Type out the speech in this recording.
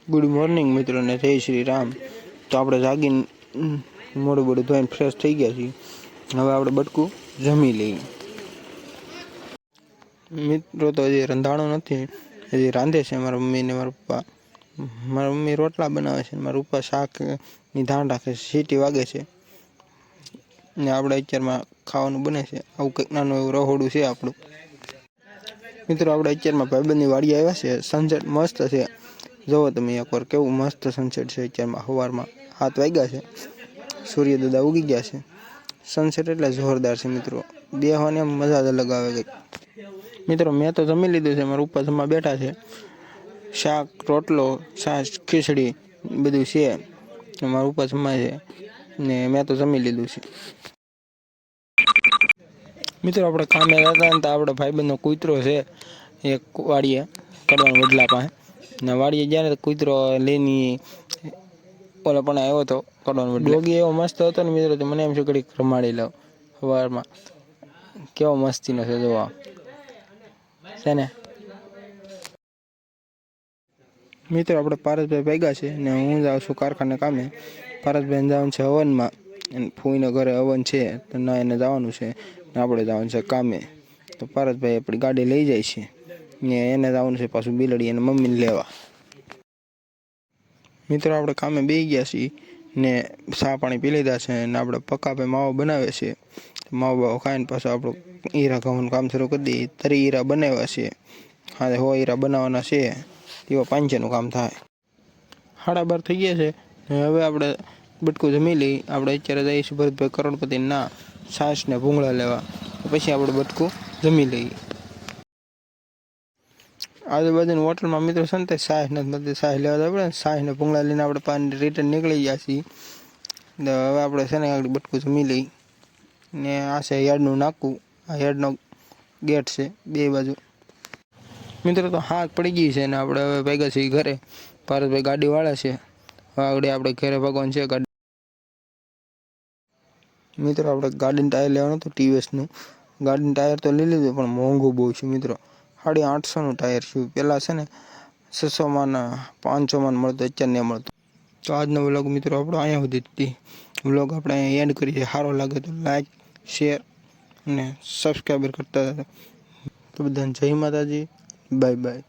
Good morning મિત્રોને જય શ્રી રામ. તો આપણે જાગીને મોડું બોડું ધોઈને ફ્રેશ થઈ ગયા છીએ. હવે આપણે બટકું જમી લઈએ. મિત્રો તો હજી રંધાણું નથી, હજી રાંધે છે મારા મમ્મી ને મારા પપ્પા. મારા મમ્મી રોટલા બનાવે છે, મારા પપ્પા શાકની ધાણ રાખે છે, સીટી વાગે છે ને આપણે અત્યારમાં ખાવાનું બને છે. આવું કંઈક નાનું એવું રહોડું છે આપણું. મિત્રો આપણે અત્યારમાં ભાઈબંધની વાડી આવ્યા છે. સનસેટ મસ્ત છે, જુઓ તમે એકવાર કેવું મસ્ત સનસેટ છે. અત્યારમાં સવારમાં 7 વાગ્યા છે, સૂર્ય દાદા ઉગી ગયા છે. સનસેટ એટલે જોરદાર છે મિત્રો, બેહવાની એમ મજા જ અલગ આવે ગઈ. મિત્રો મેં તો જમી લીધું છે, મારા ઉપર જમવા બેઠા છે. શાક, રોટલો, છાશ, ખીચડી બધું છે, મારા ઉપર જમાય છે ને મેં તો જમી લીધું છે. મિત્રો આપણે કામે જતા ને તો આપણે ભાઈબંધનો કૂતરો છે એક વાડીએ કડવાન વડલા પાસે, ને વાડીએ ગયા ને તો કૂતરો લઈને ઓલા પણ આવ્યો હતો કડવાન વડલે. ડોગી એવો મસ્ત હતો ને મિત્રો, તો મને એમ છે ઘડીક રમાડી લઉં સવારમાં. કેવો મસ્તીનો છે જોવા છે ને. મિત્રો આપણે પારસભાઈ ભાગ્યા છે ને હું જાઉં છું કારખાને કામે. પારસભાઈને જવાનું છે હવનમાં, અને ફૂઈના ઘરે હવન છે તો ના એને જવાનું છે ને આપણે જવાનું છે કામે. તો પારસભાઈ આપણી ગાડી લઈ જાય છે ને એને જવાનું છે પાછું બિલડી અને મમ્મીને લેવા. મિત્રો આપણે કામે બેસી ગયા છીએ ને ચા પાણી પી લીધા છે ને આપણે પક્કાભાઈ માવો બનાવે છે. માવો બાવો ખાઈને પાછું આપણું હીરા ઘઉંનું કામ શરૂ કરી દઈએ. 3 હીરા બનાવ્યા છે, હા 100 હીરા બનાવવાના છે, તેવા 500નું કામ થાય. 12:30 થઈ ગયા છે ને હવે આપણે બટકું જમી લઈ. આપણે અત્યારે જઈશું ભરતભાઈ કરોડપતિના છાશ ને ભૂંગળા લેવા, પછી આપણે બટકું જમી લઈએ. આજુબાજુની હોટલમાં મિત્રો છે ને તે છાશ નથી મળતી, છાશ લેવા જવું પડે ને. છાશ ને ભૂંગળા લઈને આપણે પાણી રિટર્ન નીકળી ગયા છીએ. તો હવે આપણે છે ને આગળ બટકું જમી લઈ ને આ છે યાર્ડનું નાકું, આ યાર્ડનો ગેટ છે બે બાજુ. મિત્રો તો હાથ પડી ગઈ છે ને આપણે હવે ભાગ્યા છીએ ઘરે. પારસભાઈ ગાડી વાળા છે, હવે આગળ આપણે ઘરે ભગવાન છે ગાડી. મિત્રો આપણે ગાડીનું ટાયર લેવાનું હતું ટીવીએસનું. ગાડીનું ટાયર તો લઈ લીધું પણ મોંઘું બહુ છે મિત્રો. 850નું ટાયર છે. પહેલાં છે ને 600માં 500માં મળતું, અત્યારે નહીં મળતું. તો આજનો વ્લોગ મિત્રો આપણો અહીંયા સુધી હતી. વ્લોગ આપણે અહીંયા એન્ડ કરીએ. સારો લાગે તો લાઈક, શેર અને સબસ્ક્રાઈબર કરતા. તો બધાને જય માતાજી, બાય બાય.